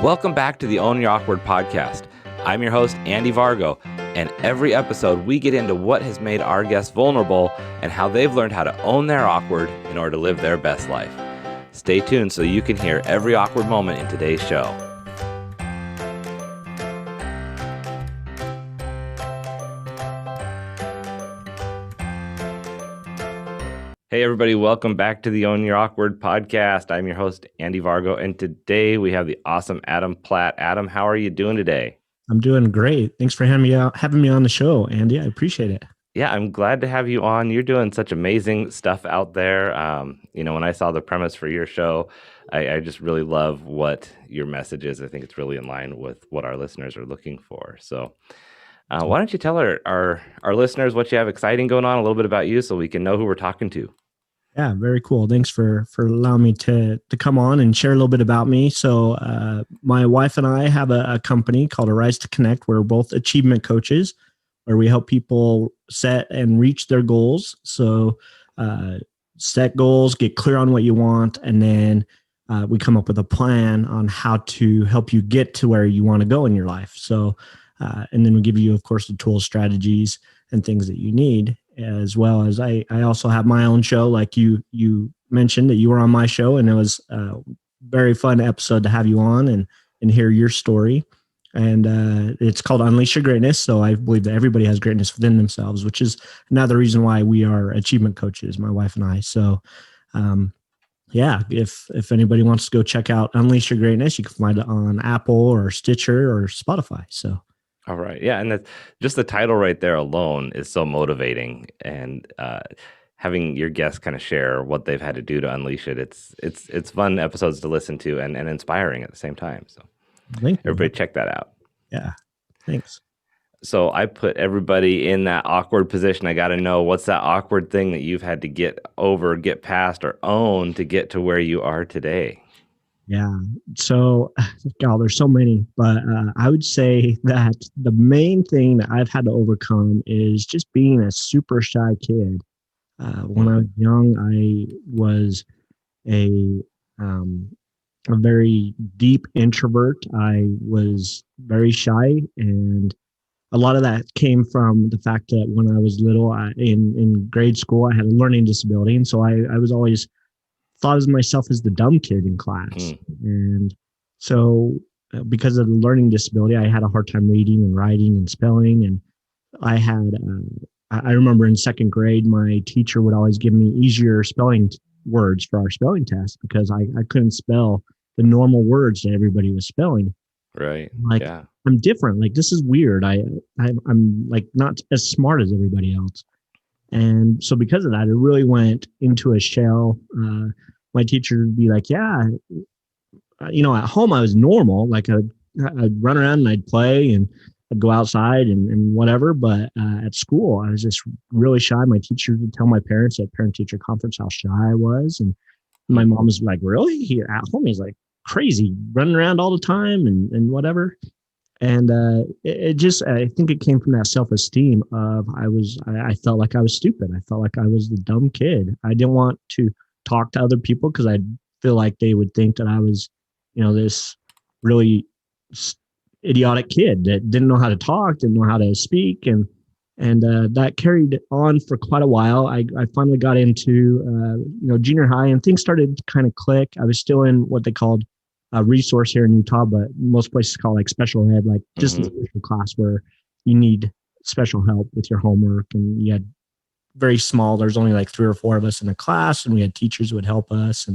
Welcome back to the Own Your Awkward podcast. I'm your host, Andy Vargo, and every episode we get into what has made our guests vulnerable and how they've learned how to own their awkward in order to live their best life. Stay tuned so you can hear every awkward moment in today's show. Hey everybody, welcome back to the Own Your Awkward podcast. I'm your host, Andy Vargo, and today we have the awesome Adam Platt. Adam, how are you doing today? I'm doing great. Thanks for having me on the show, Andy. I appreciate it. Yeah, I'm glad to have you on. You're doing such amazing stuff out there. When I saw the premise for your show, I just really love what your message is. I think it's really in line with what our listeners are looking for. So why don't you tell our listeners what you have exciting going on, a little bit about you so we can know who we're talking to. Yeah, very cool. Thanks for allowing me to come on and share a little bit about me. So my wife and I have a company called Arise to Connect. We're both achievement coaches where we help people set and reach their goals. So set goals, get clear on what you want, and then we come up with a plan on how to help you get to where you want to go in your life. So and then we give you, of course, the tools, strategies, and things that you need, as well as I also have my own show. Like you mentioned that you were on my show, and it was a very fun episode to have you on and hear your story. And it's called Unleash Your Greatness. So I believe that everybody has greatness within themselves, which is another reason why we are achievement coaches, my wife and I. So if anybody wants to go check out Unleash Your Greatness, you can find it on Apple or Stitcher or Spotify. So. All right. Yeah. And just the title right there alone is so motivating. And having your guests kind of share what they've had to do to unleash it, it's fun episodes to listen to and inspiring at the same time. So everybody check that out. Yeah. Thanks. So I put everybody in that awkward position. I got to know, what's that awkward thing that you've had to get over, get past, or own to get to where you are today? Yeah. So, God, there's so many, but I would say that the main thing that I've had to overcome is just being a super shy kid. When I was young, I was a very deep introvert. I was very shy, and a lot of that came from the fact that when I was little, in grade school, I had a learning disability, and so I was always thought of myself as the dumb kid in class. And so because of the learning disability, I had a hard time reading and writing and spelling. And I remember in second grade, my teacher would always give me easier spelling words for our spelling test because I couldn't spell the normal words that everybody was spelling. Right. I'm different. Like, this is weird. I'm like not as smart as everybody else. And so because of that, it really went into a shell. My teacher would be like, yeah, at home I was normal. Like I'd run around and I'd play and I'd go outside and whatever. But at school, I was just really shy. My teacher would tell my parents at parent-teacher conference how shy I was. And my mom was like, really? Here at home, he's like crazy, running around all the time and whatever. And I think it came from that self-esteem of I felt like I was stupid. I felt like I was the dumb kid. I didn't want to talk to other people because I feel like they would think that I was, this really idiotic kid that didn't know how to talk, didn't know how to speak. And that carried on for quite a while. I finally got into, junior high, and things started to kind of click. I was still in what they called a resource here in Utah, but most places call like special ed, like just a special class where you need special help with your homework. And you had very small, there's only like 3 or 4 of us in a class, and we had teachers who would help us.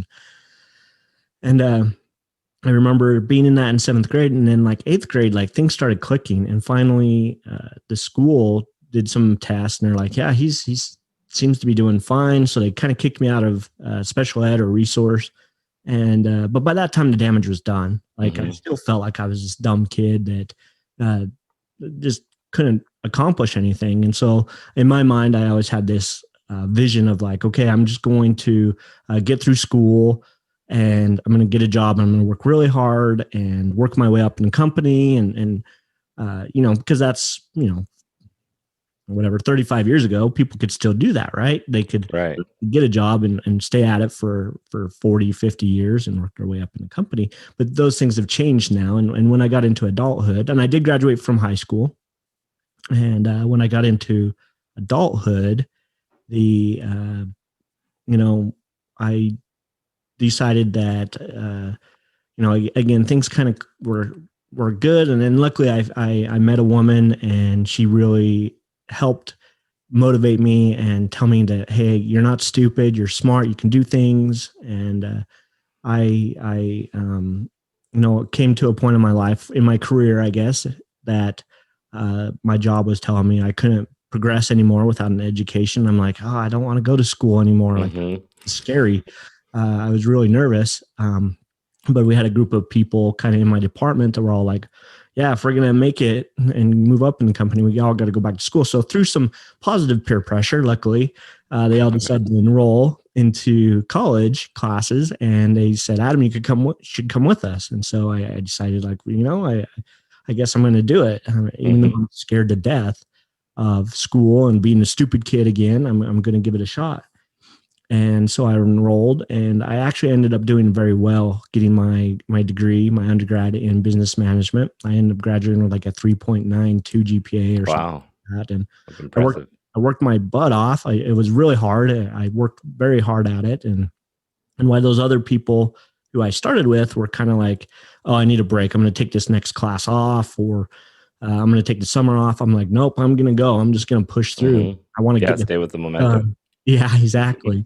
And I remember being in that in 7th grade, and then like 8th grade, like things started clicking. And finally the school did some tests and they're like, yeah, he's seems to be doing fine. So they kind of kicked me out of special ed or resource. And but by that time the damage was done. Like I still felt like I was this dumb kid that just couldn't accomplish anything. And so in my mind, I always had this vision of like, okay, I'm just going to get through school and I'm going to get a job and I'm going to work really hard and work my way up in a company and because that's, whatever, 35 years ago, people could still do that, right? They could Right. get a job and stay at it for 40, 50 years and work their way up in the company. But those things have changed now. And when I got into adulthood, and I did graduate from high school, and when I got into adulthood, the I decided that again, things kind of were good, and then luckily I met a woman, and she really helped motivate me and tell me that, hey, you're not stupid, you're smart, you can do things. And I came to a point in my life, in my career, I guess, that my job was telling me I couldn't progress anymore without an education. I'm like, oh, I don't want to go to school anymore. Like, Mm-hmm. it's scary. I was really nervous. But we had a group of people kind of in my department that were all like, yeah, if we're going to make it and move up in the company, we all got to go back to school. So through some positive peer pressure, luckily, they all decided to enroll into college classes, and they said, Adam, you should come with us. And so I decided, like, I guess I'm going to do it. Even though I'm scared to death of school and being a stupid kid again, I'm going to give it a shot. And so I enrolled, and I actually ended up doing very well, getting my degree, my undergrad in business management. I ended up graduating with like a 3.92 GPA or something Wow. like that. And That's I worked impressive. I worked my butt off. It was really hard. I worked very hard at it, and why those other people who I started with were kind of like, oh, I need a break. I'm going to take this next class off, or I'm going to take the summer off. I'm like, nope, I'm going to go. I'm just going to push through. Mm-hmm. I want to Yeah, get stay with the momentum. done. Yeah, exactly.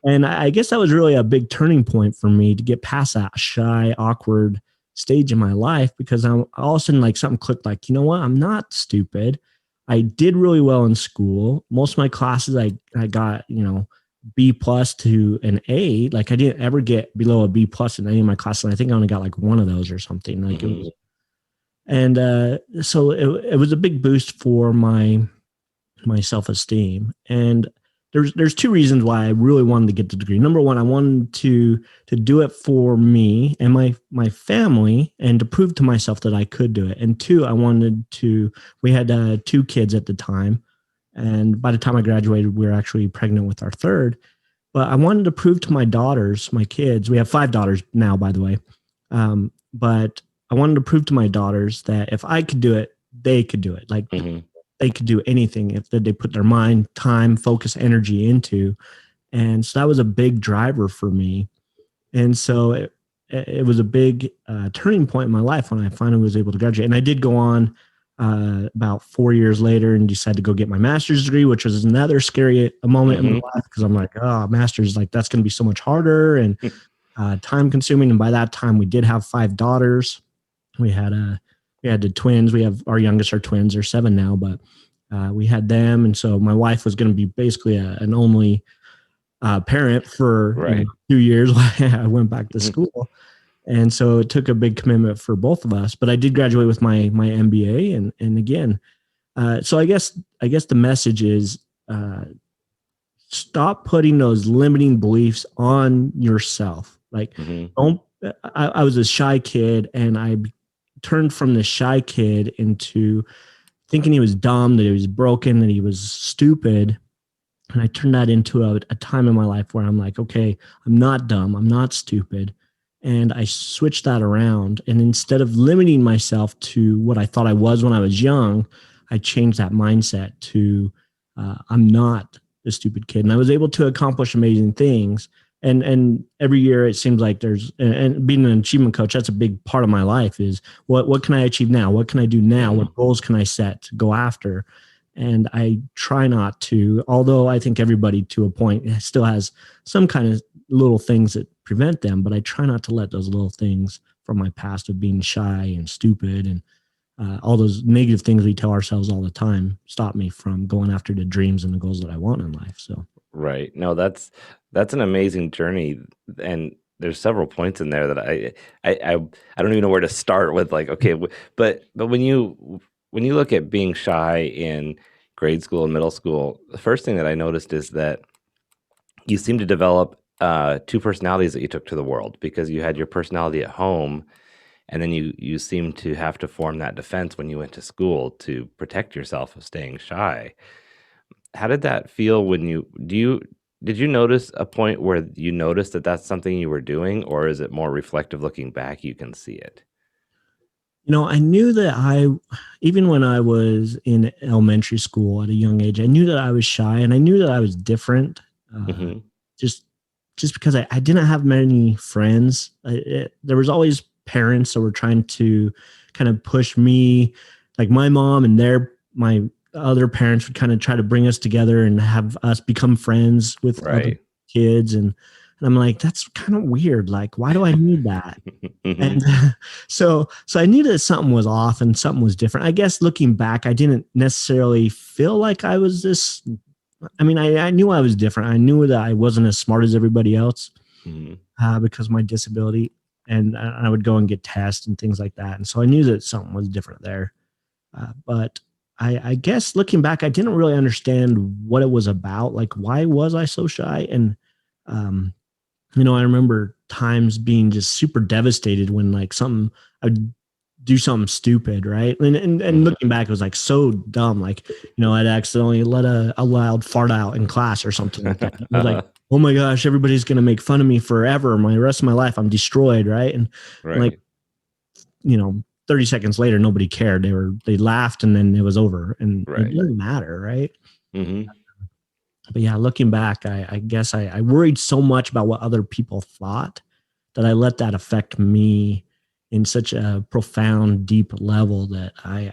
And I guess that was really a big turning point for me to get past that shy, awkward stage in my life, because I'm all of a sudden, like, something clicked, like, you know what? I'm not stupid. I did really well in school. Most of my classes, I got, B plus to an A. Like, I didn't ever get below a B plus in any of my classes. And I think I only got like one of those or something. Like, it was, and so it was a big boost for my self-esteem. And there's two reasons why I really wanted to get the degree. Number one, I wanted to do it for me and my family, and to prove to myself that I could do it. And two, I wanted to. We had two kids at the time, and by the time I graduated, we were actually pregnant with our third. But I wanted to prove to my daughters, my kids. We have 5 daughters now, by the way. But I wanted to prove to my daughters that if I could do it, they could do it. Like, Mm-hmm. they could do anything if they put their mind, time, focus, energy into. And so that was a big driver for me. And so it was a big turning point in my life when I finally was able to graduate. And I did go on about 4 years later and decided to go get my master's degree, which was another scary moment in my life, because I'm like, oh, master's, like, that's going to be so much harder and time consuming. And by that time, we did have 5 daughters. We had the twins. We have, our youngest are twins. They're 7 now, but we had them. And so my wife was going to be basically an only parent for Right. 2 years while I went back to school. And so it took a big commitment for both of us. But I did graduate with my MBA. And again, so I guess the message is, stop putting those limiting beliefs on yourself. Like, don't. I was a shy kid, and I turned from the shy kid into thinking he was dumb, that he was broken, that he was stupid. And I turned that into a time in my life where I'm like, okay, I'm not dumb, I'm not stupid. And I switched that around. And instead of limiting myself to what I thought I was when I was young, I changed that mindset to I'm not a stupid kid. And I was able to accomplish amazing things. And every year it seems like there's, and being an achievement coach, that's a big part of my life, is what can I achieve now? What can I do now? What goals can I set to go after? And I try not to, although I think everybody to a point still has some kind of little things that prevent them, but I try not to let those little things from my past of being shy and stupid and all those negative things we tell ourselves all the time stop me from going after the dreams and the goals that I want in life. So Right. No, that's an amazing journey, and there's several points in there that I don't even know where to start with. Like, okay, but when you look at being shy in grade school and middle school, the first thing that I noticed is that you seem to develop two personalities that you took to the world, because you had your personality at home, and then you seem to have to form that defense when you went to school to protect yourself of staying shy. How did that feel when did you notice a point where you noticed that that's something you were doing, or is it more reflective looking back, you can see it? I knew that even when I was in elementary school at a young age, I knew that I was shy and I knew that I was different. Uh, Mhm. just, just because I didn't have many friends. There was always parents that were trying to kind of push me, like my mom and my other parents would kind of try to bring us together and have us become friends with other Right. kids. And I'm like, that's kind of weird. Like, why do I need that? And Mhm. so I knew that something was off and something was different. I guess looking back, I didn't necessarily feel like I was this. I mean, I knew I was different. I knew that I wasn't as smart as everybody else Mhm. because of my disability. And I would go and get tests and things like that. And so I knew that something was different there. But I guess looking back, I didn't really understand what it was about. Like, why was I so shy? And um, I remember times being just super devastated when like something I would do something stupid, right? And Mhm. looking back, it was like so dumb. Like, I'd accidentally let a loud fart out in class or something like that. It was like, oh my gosh, everybody's gonna make fun of me forever. My rest of my life, I'm destroyed, right? And like, Right. 30 seconds later, nobody cared. They laughed and then it was over. And it Right. didn't matter, right? Mhm. But yeah, looking back, I guess I worried so much about what other people thought that I let that affect me in such a profound, deep level that I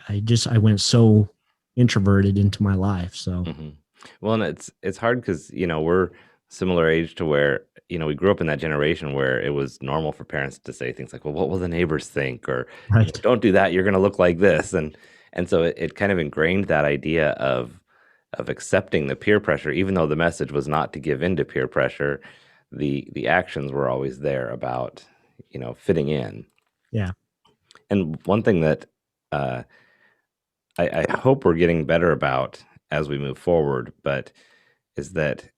went so introverted into my life. So Mhm. Well, and it's hard because we're similar age to where, we grew up in that generation where it was normal for parents to say things like, "Well, what will the neighbors think?" Or, right, "Don't do that, you're gonna look like this." And so it kind of ingrained that idea of accepting the peer pressure, even though the message was not to give in to peer pressure, the actions were always there about, fitting in. yeah, And one thing that, uh, I hope we're getting better about as we move forward, but is that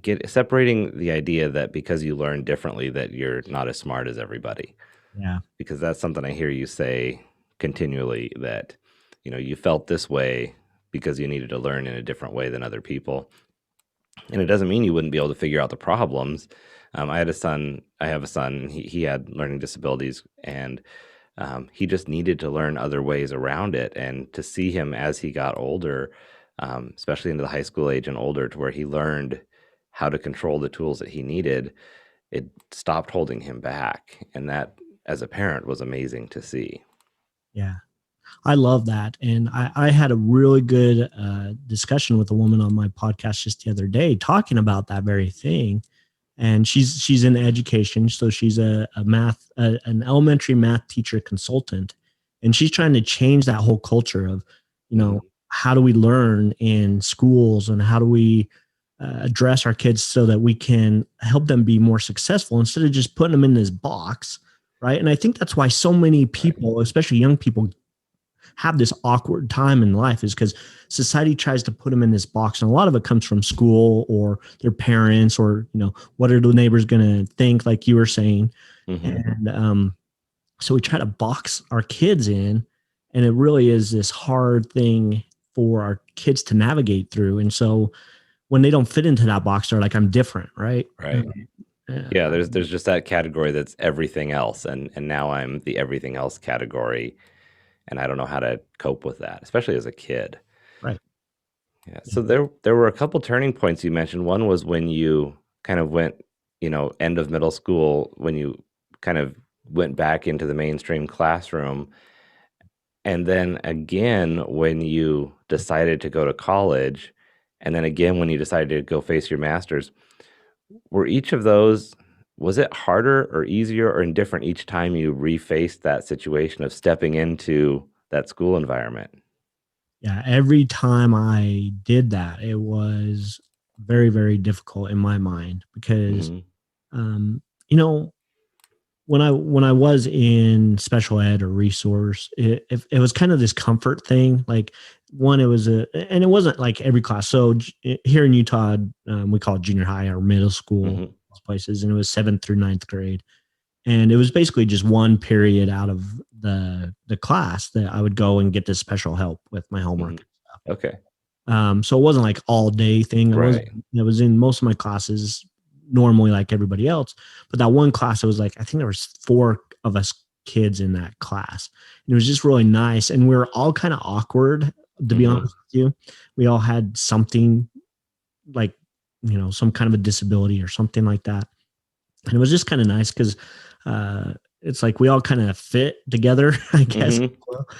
get separating the idea that because you learn differently that you're not as smart as everybody, yeah, because that's something I hear you say continually, that you felt this way because you needed to learn in a different way than other people, and it doesn't mean you wouldn't be able to figure out the problems. I have a son, he had learning disabilities, and he just needed to learn other ways around it, and to see him as he got older, especially into the high school age and older, to where he learned how to control the tools that he needed, it stopped holding him back. And that, as a parent, was amazing to see. yeah. I love that. And I had a really good discussion with a woman on my podcast just the other day talking about that very thing. And she's in education, so she's an elementary math teacher consultant, and she's trying to change that whole culture of, Hmm. how do we learn in schools and how do we address our kids so that we can help them be more successful instead of just putting them in this box, right? And I think that's why so many Right. people, especially young people, have this awkward time in life is because society tries to put them in this box, and a lot of it comes from school or their parents or what are the neighbors going to think, like you were saying. Hmm. And so we try to box our kids in, and it really is this hard thing for our kids to navigate through. And so when they don't fit into that box, they're like, I'm different, right? Right. Uh, Yeah, there's just that category that's everything else, and now I'm the everything else category, and I don't know how to cope with that, especially as a kid. right. Yeah. Yeah. So there were a couple turning points you mentioned. One was when you kind of went, end of middle school, when you kind of went back into the mainstream classroom. And then again when you decided to go to college, and then again when you decided to go face your master's. Were each of those, was it harder or easier or indifferent each time you refaced that situation of stepping into that school environment? Yeah, every time I did that, it was very, very difficult in my mind because, Mhm. um, you know, when I was in special ed or resource, it was kind of this comfort thing. Like one, it was and it wasn't like every class. So here in Utah, we call it junior high or middle school Mhm. places, and it was seventh through ninth grade. and it was basically just one period out of the class that I would go and get this special help with my homework. Okay. So it wasn't like all day thing. Right. It was in most of my classes normally like everybody else, but that one class, it was like, I think there was 4 of us kids in that class. And it was just really nice. And we were all kind of awkward, to be honest with you. We all had something like, some kind of a disability or something like that. And it was just kind of nice because it's like we all kind of fit together, I guess.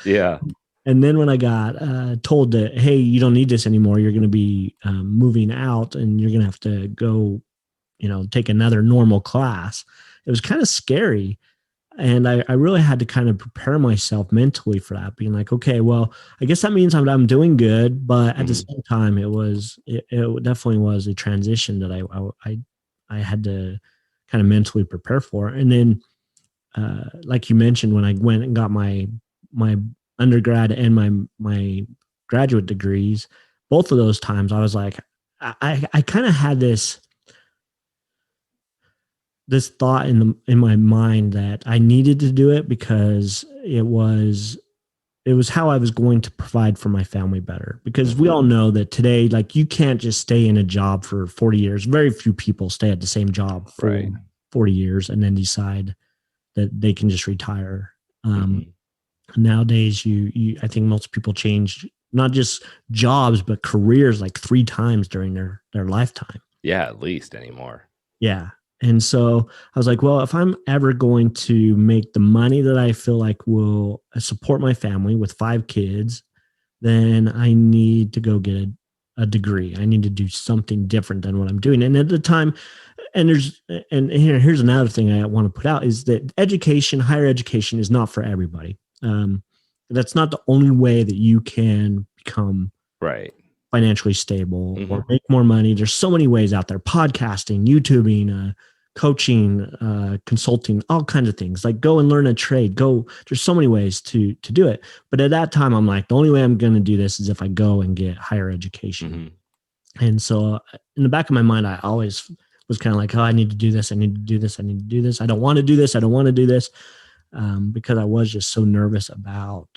Yeah. And then when I got told that, hey, you don't need this anymore, you're going to be moving out and you're going to have to go, take another normal class. It was kind of scary. And I really had to kind of prepare myself mentally for that, being like, okay, well, I guess that means I'm doing good. But at the same time, it definitely was a transition that I had to kind of mentally prepare for. And then, like you mentioned, when I went and got my undergrad and my graduate degrees, both of those times I was like, I kind of had this thought in my mind that I needed to do it because it was how I was going to provide for my family better. Because we all know that today, like, you can't just stay in a job for 40 years. Very few people stay at the same job for 40 years and then decide that they can just retire. Nowadays, I think most people change not just jobs, but careers like 3 times during their lifetime. Yeah, at least anymore. Yeah. And so I was like, well, if I'm ever going to make the money that I feel like will support my family with 5 kids, then I need to go get a degree. I need to do something different than what I'm doing. And at the time, and here's another thing I want to put out is that higher education is not for everybody. That's not the only way that you can become financially stable or make more money. There's so many ways out there: podcasting, YouTubing, coaching, consulting, all kinds of things. Like, go and learn a trade. There's so many ways to do it. But at that time, I'm like, the only way I'm going to do this is if I go and get higher education. And so in the back of my mind, I always was kind of like, oh, I need to do this. I need to do this. I need to do this. I don't want to do this. I don't want to do this. Because I was just so nervous about,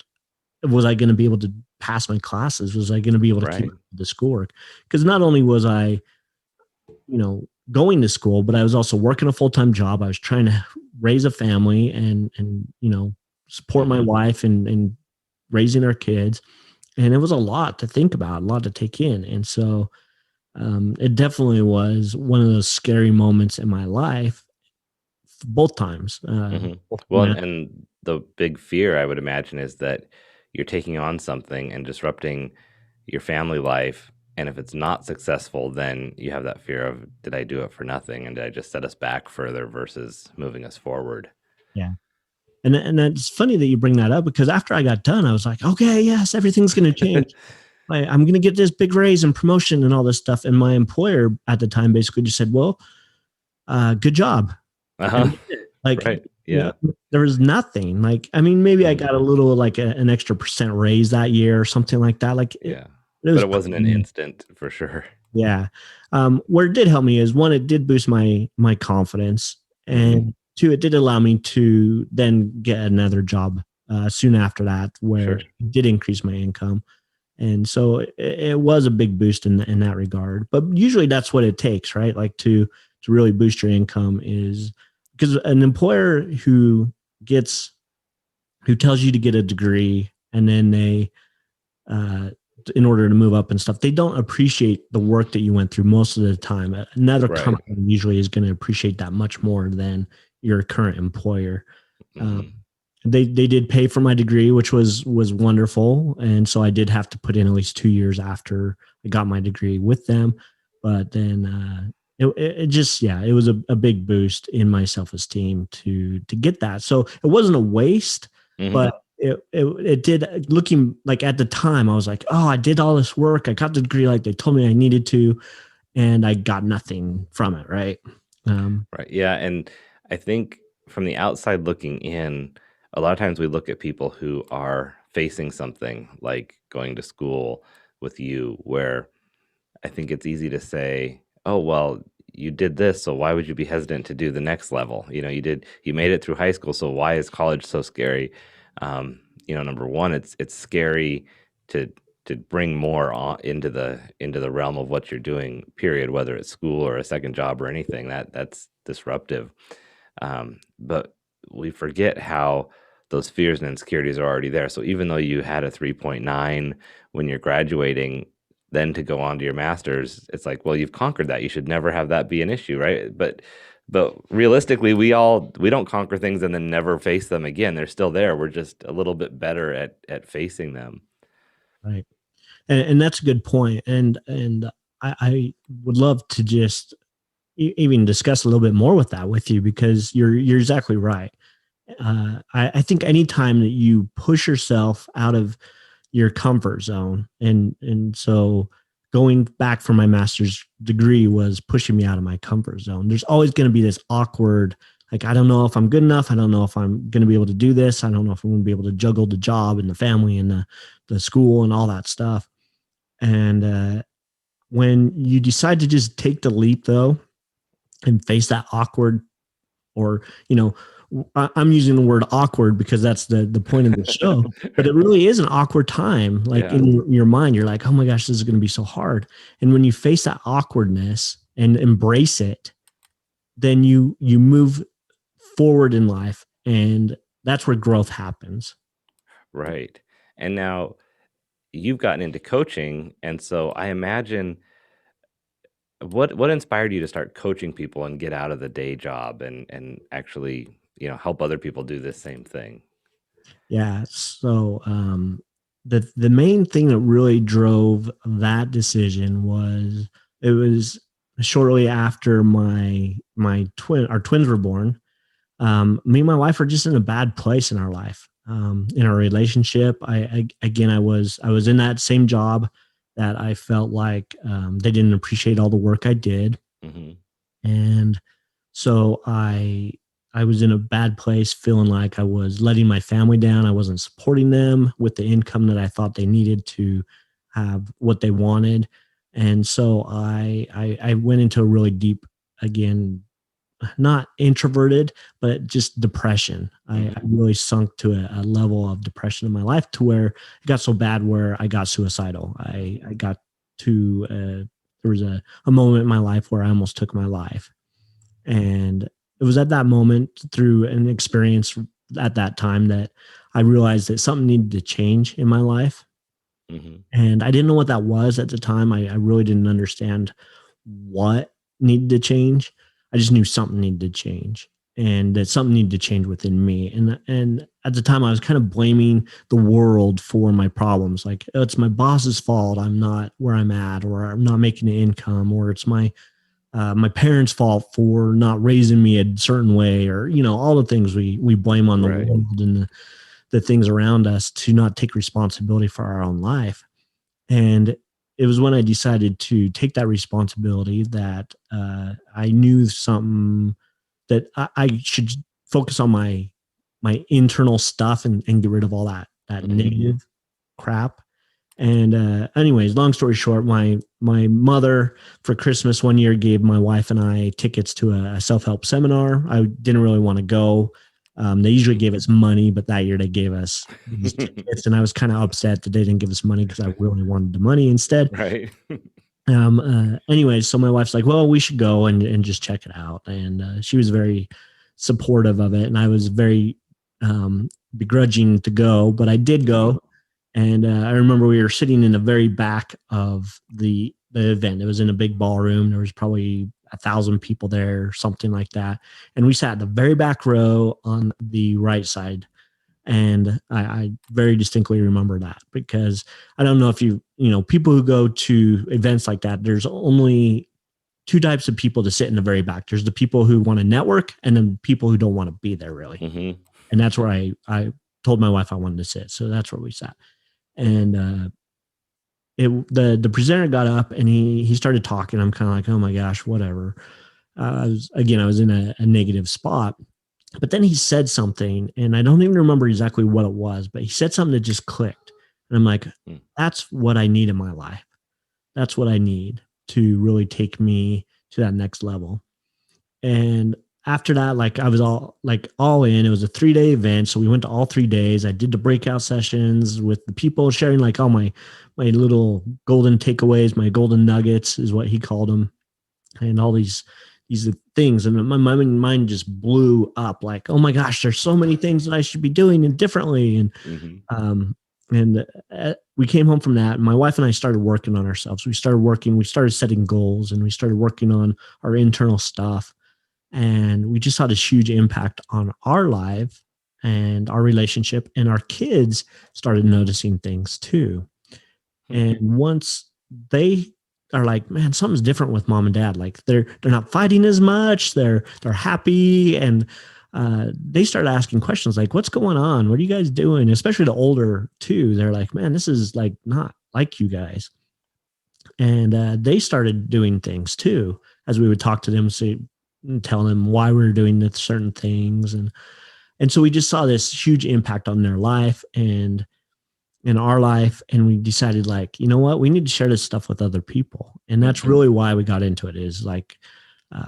was I going to be able to pass my classes? Was I going to be able to keep the schoolwork? Because not only was I, going to school, but I was also working a full-time job. I was trying to raise a family and support my wife and raising our kids. And it was a lot to think about, a lot to take in. And so it definitely was one of those scary moments in my life, both times. Well, and the big fear, I would imagine, is that you're taking on something and disrupting your family life. And if it's not successful, then you have that fear of, did I do it for nothing? And did I just set us back further versus moving us forward? Yeah. And it's funny that you bring that up, because after I got done, I was like, okay, yes, everything's going to change. I'm going to get this big raise and promotion and all this stuff. And my employer at the time basically just said, well, good job. There was nothing. Like, I mean, maybe I got a little, like an extra % raise that year or something like that. Like, but it wasn't an instant for sure. Yeah. Where it did help me is, one, it did boost my confidence, and 2, it did allow me to then get another job soon after that, where it did increase my income. And so it was a big boost in that regard. But usually that's what it takes, right? Like, to really boost your income, is because an employer who tells you to get a degree and then they in order to move up and stuff, they don't appreciate the work that you went through most of the time. Another company usually is going to appreciate that much more than your current employer. They did pay for my degree, which was wonderful. And so I did have to put in at least 2 years after I got my degree with them. But then it just, it was a big boost in my self-esteem to get that. So it wasn't a waste, but it did, looking like at the time, I was like, oh, I did all this work. I got the degree like they told me I needed to, and I got nothing from it. Right. Yeah. And I think from the outside looking in, a lot of times we look at people who are facing something like going to school with you, where I think it's easy to say, oh, well, you did this, so why would you be hesitant to do the next level? You made it through high school, so why is college so scary? Number one, it's scary to bring more into the realm of what you're doing, period, whether it's school or a second job or anything. That's disruptive. But we forget how those fears and insecurities are already there. So even though you had a 3.9 when you're graduating, then to go on to your master's, it's like, well, you've conquered that. You should never have that be an issue, right? But realistically, we don't conquer things and then never face them again. They're still there. We're just a little bit better at facing them. Right. And that's a good point. And I would love to just even discuss a little bit more with that with you, because you're exactly right. I think anytime that you push yourself out of your comfort zone, and so going back for my master's degree was pushing me out of my comfort zone. There's always going to be this awkward, like, I don't know if I'm good enough. I don't know if I'm going to be able to do this. I don't know if I'm going to be able to juggle the job and the family and the school and all that stuff. And when you decide to just take the leap, though, and face that awkward, or, I'm using the word awkward because that's the point of the show, but it really is an awkward time. Like, Yeah. in your mind, you're like, oh my gosh, this is going to be so hard. And when you face that awkwardness and embrace it, then you move forward in life, and that's where growth happens. Right. And now you've gotten into coaching, and so I imagine what inspired you to start coaching people and get out of the day job and actually, help other people do this same thing? Yeah. So the main thing that really drove that decision was, it was shortly after our twins were born. Me and my wife were just in a bad place in our life, in our relationship. I was in that same job that I felt like they didn't appreciate all the work I did, Hmm. and so I was in a bad place, feeling like I was letting my family down. I wasn't supporting them with the income that I thought they needed to have what they wanted. And so I went into a really deep, again, not introverted, but just depression. I Hmm. really sunk to a level of depression in my life, to where it got so bad where I got suicidal. I got to, there was a moment in my life where I almost took my life. And it was at that moment, through an experience at that time, that I realized that something needed to change in my life. Hmm. And I didn't know what that was at the time. I really didn't understand what needed to change. I just knew something needed to change, and that something needed to change within me. And at the time, I was kind of blaming the world for my problems. Like, oh, it's my boss's fault I'm not where I'm at, or I'm not making an income, or it's my parents' fault for not raising me a certain way, or, all the things we blame on the Right. world and the things around us, to not take responsibility for our own life. And it was when I decided to take that responsibility that I knew something, that I should focus on my internal stuff, and get rid of all that Hmm. negative crap. And anyways, long story short, my mother for Christmas one year gave my wife and I tickets to a self help seminar. I didn't really want to go. They usually gave us money, but that year they gave us these tickets, and I was kind of upset that they didn't give us money, because I really wanted the money instead. Right. Anyways, so my wife's like, "Well, we should go and just check it out," and she was very supportive of it, and I was very begrudging to go, but I did Hmm. go. And I remember we were sitting in the very back of the event. It was in a big ballroom. There was probably 1,000 people there, something like that. And we sat in the very back row on the right side. And I very distinctly remember that, because I don't know if people who go to events like that, there's only two types of people to sit in the very back. There's the people who want to network, and then people who don't want to be there, really. Hmm. And that's where I told my wife I wanted to sit. So that's where we sat. And the presenter got up, and he started talking. I'm kind of like, oh my gosh, whatever. I was in a negative spot, but then he said something, and I don't even remember exactly what it was, but he said something that just clicked. And I'm like, that's what I need in my life. That's what I need to really take me to that next level. And after that, like I was all in. It was a 3-day event. So we went to all 3 days. I did the breakout sessions with the people sharing like all my little golden takeaways, my golden nuggets is what he called them. And all these things. And my mind just blew up like, oh my gosh, there's so many things that I should be doing and differently. And, and we came home from that. And my wife and I started working on ourselves. We started setting goals, and we started working on our internal stuff. And we just saw this huge impact on our life and our relationship, and our kids started noticing things too. And once they are like, man, something's different with mom and dad. Like they're not fighting as much. They're happy. And they started asking questions like, what's going on? What are you guys doing? Especially the older too. They're like, man, this is like not like you guys. And they started doing things too, as we would talk to them, tell them why we were doing certain things. And so we just saw this huge impact on their life and in our life. And we decided like, you know what, we need to share this stuff with other people. And that's really why we got into it, is like,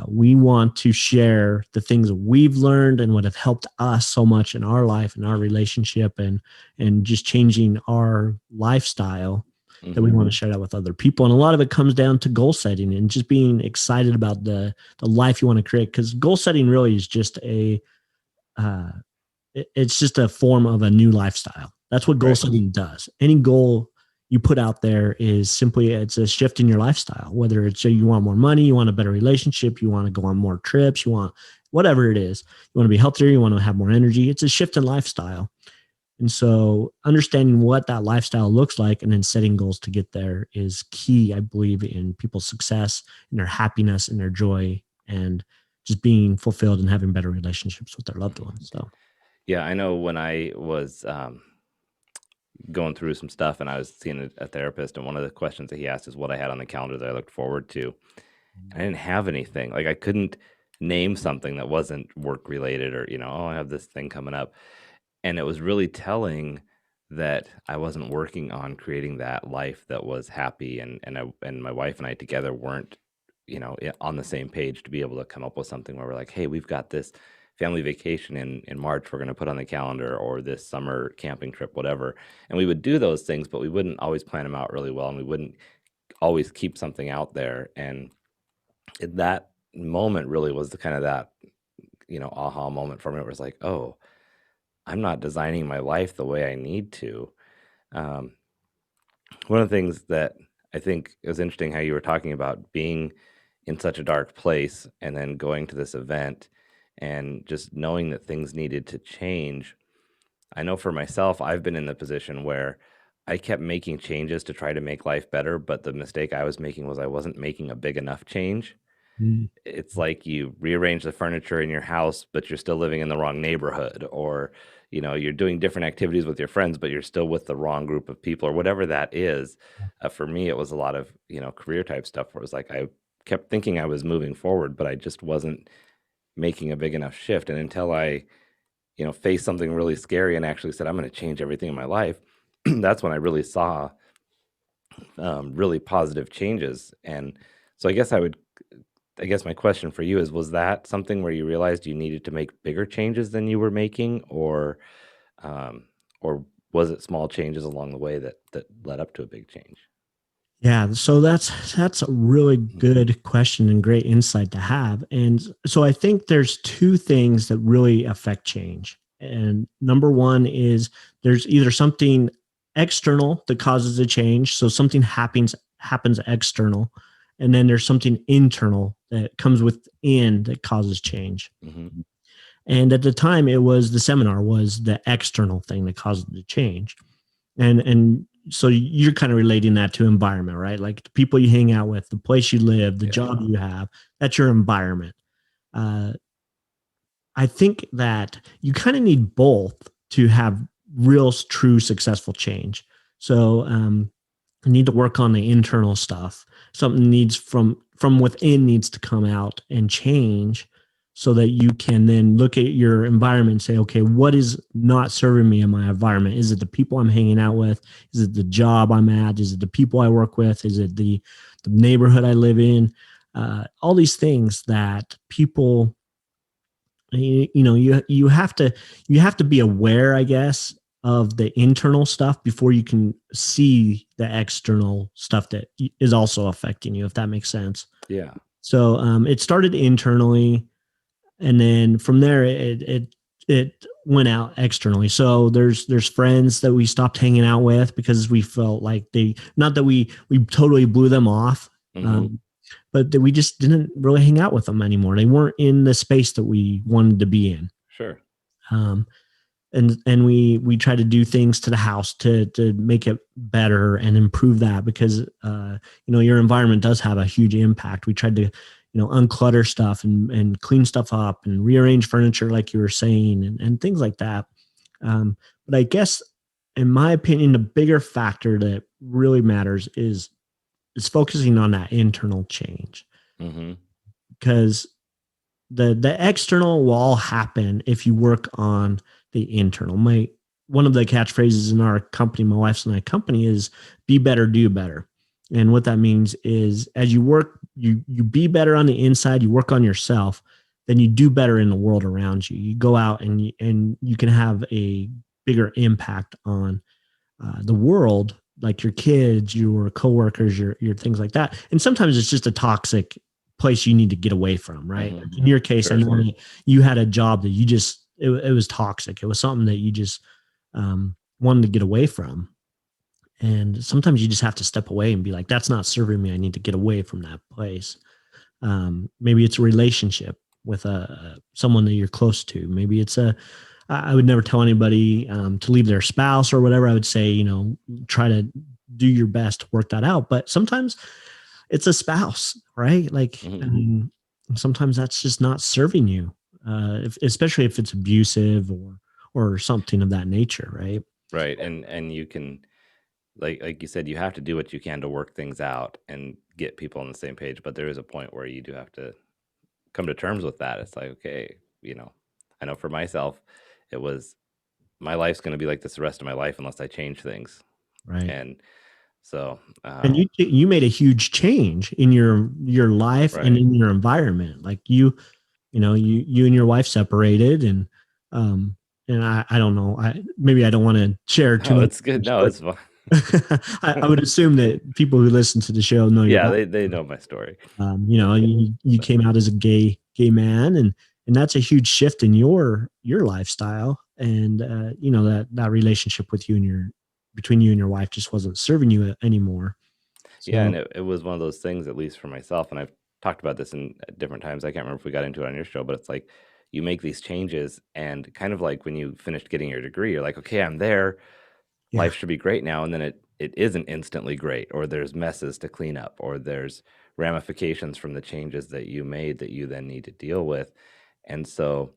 we want to share the things that we've learned and what have helped us so much in our life and our relationship and just changing our lifestyle, that we want to share that with other people. And a lot of it comes down to goal setting and just being excited about the life you want to create. Because goal setting really is just it's just a form of a new lifestyle. That's what goal setting does. Any goal you put out there is simply, it's a shift in your lifestyle, whether it's you want more money, you want a better relationship, you want to go on more trips, you want whatever it is, you want to be healthier, you want to have more energy. It's a shift in lifestyle. And so understanding what that lifestyle looks like and then setting goals to get there is key, I believe, in people's success and their happiness and their joy and just being fulfilled and having better relationships with their loved ones. So, yeah, I know when I was going through some stuff and I was seeing a therapist, and one of the questions that he asked is what I had on the calendar that I looked forward to. And I didn't have anything. Like I couldn't name something that wasn't work related or, oh, I have this thing coming up. And it was really telling that I wasn't working on creating that life that was happy, and my wife and I together weren't, on the same page to be able to come up with something where we're like, hey, we've got this family vacation in March we're going to put on the calendar, or this summer camping trip, whatever. And we would do those things, but we wouldn't always plan them out really well, and we wouldn't always keep something out there. And that moment really was the kind of that, aha moment for me. It was like, oh, I'm not designing my life the way I need to. One of the things that I think is interesting, how you were talking about being in such a dark place and then going to this event and just knowing that things needed to change. I know for myself, I've been in the position where I kept making changes to try to make life better, but the mistake I was making was I wasn't making a big enough change. It's like you rearrange the furniture in your house, but you're still living in the wrong neighborhood, or you're doing different activities with your friends, but you're still with the wrong group of people, or whatever that is. For me, it was a lot of career type stuff where it was like I kept thinking I was moving forward, but I just wasn't making a big enough shift. And until I faced something really scary and actually said I'm going to change everything in my life, that's when I really saw really positive changes. And so I guess my question for you is, was that something where you realized you needed to make bigger changes than you were making, or was it small changes along the way that led up to a big change? yeah, so that's a really good question and great insight to have. And so I think there's two things that really affect change. And number one is there's either something external that causes a change, so something happens external, and then there's something internal that comes within that causes change. And at the time, it was the seminar was the external thing that caused the change. And so you're kind of relating that to environment, right? Like the people you hang out with, the place you live, the job you have, that's your environment. I think that you kind of need both to have real, true, successful change. So you need to work on the internal stuff. Something needs from within needs to come out and change, so that you can then look at your environment and say, okay, what is not serving me in my environment? Is it the people I'm hanging out with? Is it the job I'm at? Is it the people I work with? Is it the neighborhood I live in? all these things that people, you have to be aware, I guess, of the internal stuff before you can see the external stuff that is also affecting you, if that makes sense. Yeah. So it started internally, and then from there it went out externally. So there's friends that we stopped hanging out with because we felt like they, not that we totally blew them off, Mm-hmm. but that we just didn't really hang out with them anymore. They weren't in the space that we wanted to be in. Sure. Um, and we try to do things to the house to make it better and improve that, because your environment does have a huge impact. We tried to unclutter stuff and clean stuff up and rearrange furniture, like you were saying, and things like that. But I guess, in my opinion, the bigger factor that really matters is focusing on that internal change, Mm-hmm. because the external will all happen if you work on the internal. My One of the catchphrases in our company, my wife's and I company, is be better, do better. And what that means is, as you work, you be better on the inside, you work on yourself, then you do better in the world around you. You go out and you can have a bigger impact on the world, like your kids, your coworkers, your things like that. And sometimes it's just a toxic place you need to get away from, right? Mm-hmm. Like in your case, I Sure. know that you had a job that you just, it was toxic. It was something that you just wanted to get away from. And sometimes you just have to step away and be like, that's not serving me. I need to get away from that place. Maybe it's a relationship with someone that you're close to. Maybe it's I would never tell anybody to leave their spouse or whatever. I would say, try to do your best to work that out. But sometimes it's a spouse, right? Like, I Mm-hmm. mean, sometimes that's just not serving you, especially if it's abusive or something of that nature, right? Right. And you can, like you said, you have to do what you can to work things out and get people on the same page. But there is a point where you do have to come to terms with that. It's like, okay, I know for myself, it was, my life's going to be like this the rest of my life unless I change things. Right. And so, And you made a huge change in your life and right. in your environment. Like you and your wife separated, um and I don't know, maybe I don't want to share too No, much, it's good. No, but it's fine. I would assume that people who listen to the show know your Yeah, background. they know my story. You But came out as a gay man, and that's a huge shift in your lifestyle, and that relationship with you and your between you and your wife just wasn't serving you anymore. yeah, So and it was one of those things, at least for myself, and I've talked about this in different times. I can't remember if we got into it on your show, but it's like you make these changes, and kind of like when you finished getting your degree, you're like, okay, I'm there. yeah, Life should be great now. And then it isn't instantly great, or there's messes to clean up, or there's ramifications from the changes that you made that you then need to deal with. And so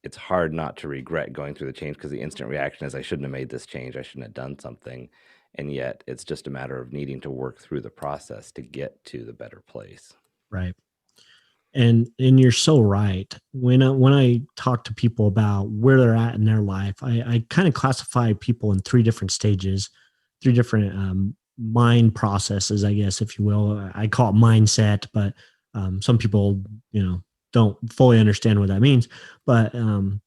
it's hard not to regret going through the change, because the instant reaction is, I shouldn't have made this change. I shouldn't have done something. And yet it's just a matter of needing to work through the process to get to the better place. right. And you're so right. When I talk to people about where they're at in their life, I kind of classify people in three different stages, three different mind processes, I guess, if you will. I call it mindset, but some people, don't fully understand what that means. But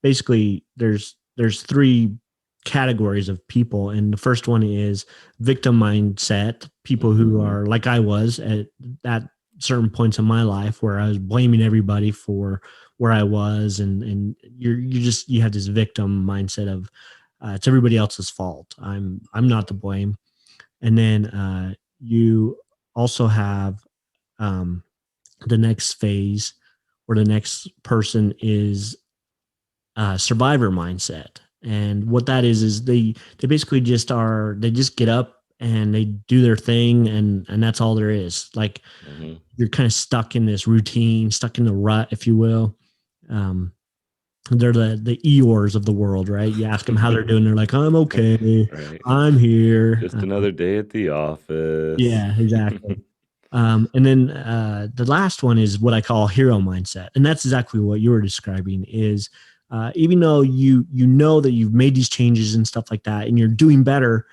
basically, there's three categories of people, and the first one is victim mindset. People Mm-hmm. who are like I was at that certain points in my life where I was blaming everybody for where I was, and you have this victim mindset of it's everybody else's fault. I'm not to blame. And then you also have um, the next phase, where the next person is survivor mindset. And what that is they basically they just get up and they do their thing, and that's all there is. Like, Mm-hmm. you're kind of stuck in this routine, stuck in the rut, if you will. Um, they're the Eeyores of the world, right? You ask them how they're doing, they're like, I'm okay, Right. I'm here. Just another day at the office. Yeah, exactly. And then the last one is what I call hero mindset, and that's exactly what you were describing. Is even though you know that you've made these changes and stuff like that, and you're doing better,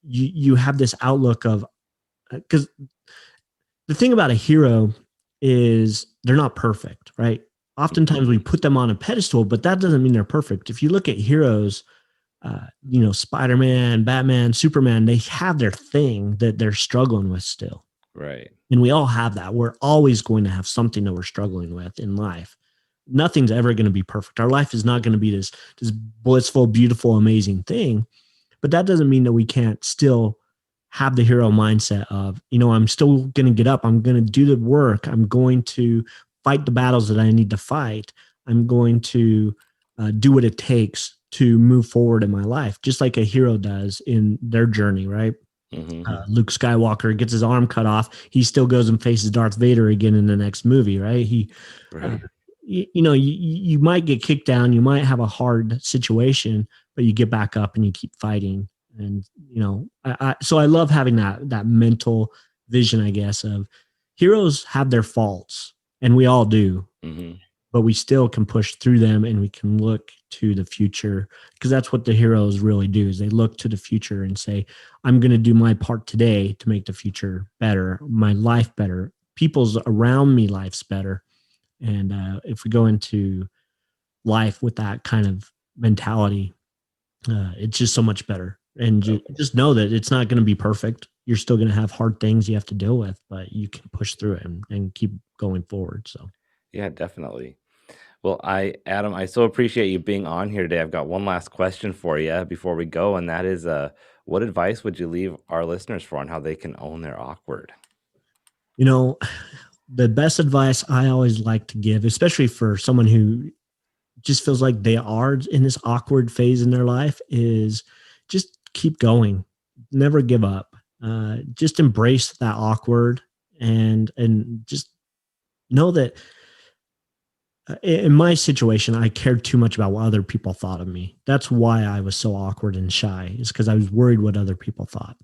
you have this outlook of, because the thing about a hero is they're not perfect, right? Oftentimes we put them on a pedestal, but that doesn't mean they're perfect. If you look at heroes, Spider-Man, Batman, Superman, they have their thing that they're struggling with still. Right. And we all have that. We're always going to have something that we're struggling with in life. Nothing's ever going to be perfect. Our life is not going to be this blissful, beautiful, amazing thing. But that doesn't mean that we can't still have the hero mindset of, I'm still going to get up. I'm going to do the work. I'm going to fight the battles that I need to fight. I'm going to do what it takes to move forward in my life, just like a hero does in their journey, right? Luke Skywalker gets his arm cut off. He still goes and faces Darth Vader again in the next movie, right? Right. You might get kicked down. You might have a hard situation, but you get back up and you keep fighting. And, so I love having that mental vision, I guess, of heroes have their faults, and we all do, but we still can push through them, and we can look to the future, because that's what the heroes really do, is they look to the future and say, I'm going to do my part today to make the future better, my life better, people's around me life's better. And if we go into life with that kind of mentality, it's just so much better. And just know that it's not going to be perfect. You're still going to have hard things you have to deal with, but you can push through it and keep going forward. So, yeah, definitely. Well, Adam, I so appreciate you being on here today. I've got one last question for you before we go, and that is, what advice would you leave our listeners for on how they can own their awkward? The best advice I always like to give, especially for someone who just feels like they are in this awkward phase in their life, is just keep going. Never give up. Just embrace that awkward and just know that in my situation, I cared too much about what other people thought of me. That's why I was so awkward and shy, is because I was worried what other people thought.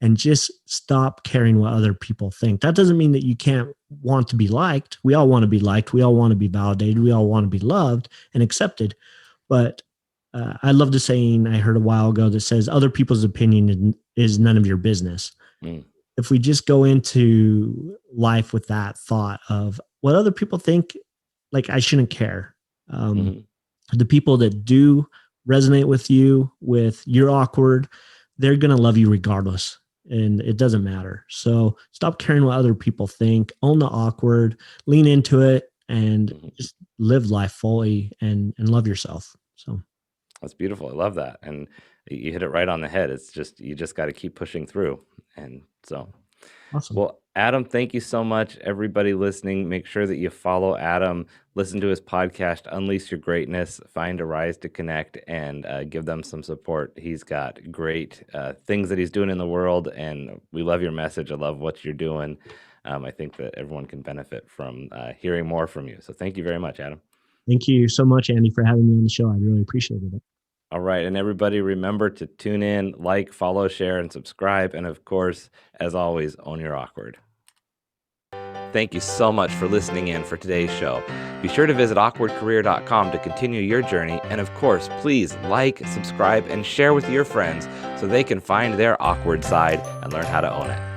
And just stop caring what other people think. That doesn't mean that you can't want to be liked. We all want to be liked. We all want to be validated. We all want to be loved and accepted. But I love the saying I heard a while ago that says, other people's opinion is none of your business. If we just go into life with that thought of what other people think, like, I shouldn't care. The people that do resonate with you, with your awkward, they're going to love you regardless. And it doesn't matter. So stop caring what other people think, own the awkward, lean into it, and just live life fully and love yourself. So that's beautiful. I love that. And you hit it right on the head. It's just, you just got to keep pushing through. And so, awesome. Well, Adam, thank you so much. Everybody listening, make sure that you follow Adam, listen to his podcast, Unleash Your Greatness, find a rise to connect, and give them some support. He's got great things that he's doing in the world, and we love your message. I love what you're doing. I think that everyone can benefit from hearing more from you. So thank you very much, Adam. Thank you so much, Andy, for having me on the show. I really appreciated it. All right. And everybody, remember to tune in, like, follow, share, and subscribe. And of course, as always, own your awkward. Thank you so much for listening in for today's show. Be sure to visit awkwardcareer.com to continue your journey. And of course, please like, subscribe, and share with your friends so they can find their awkward side and learn how to own it.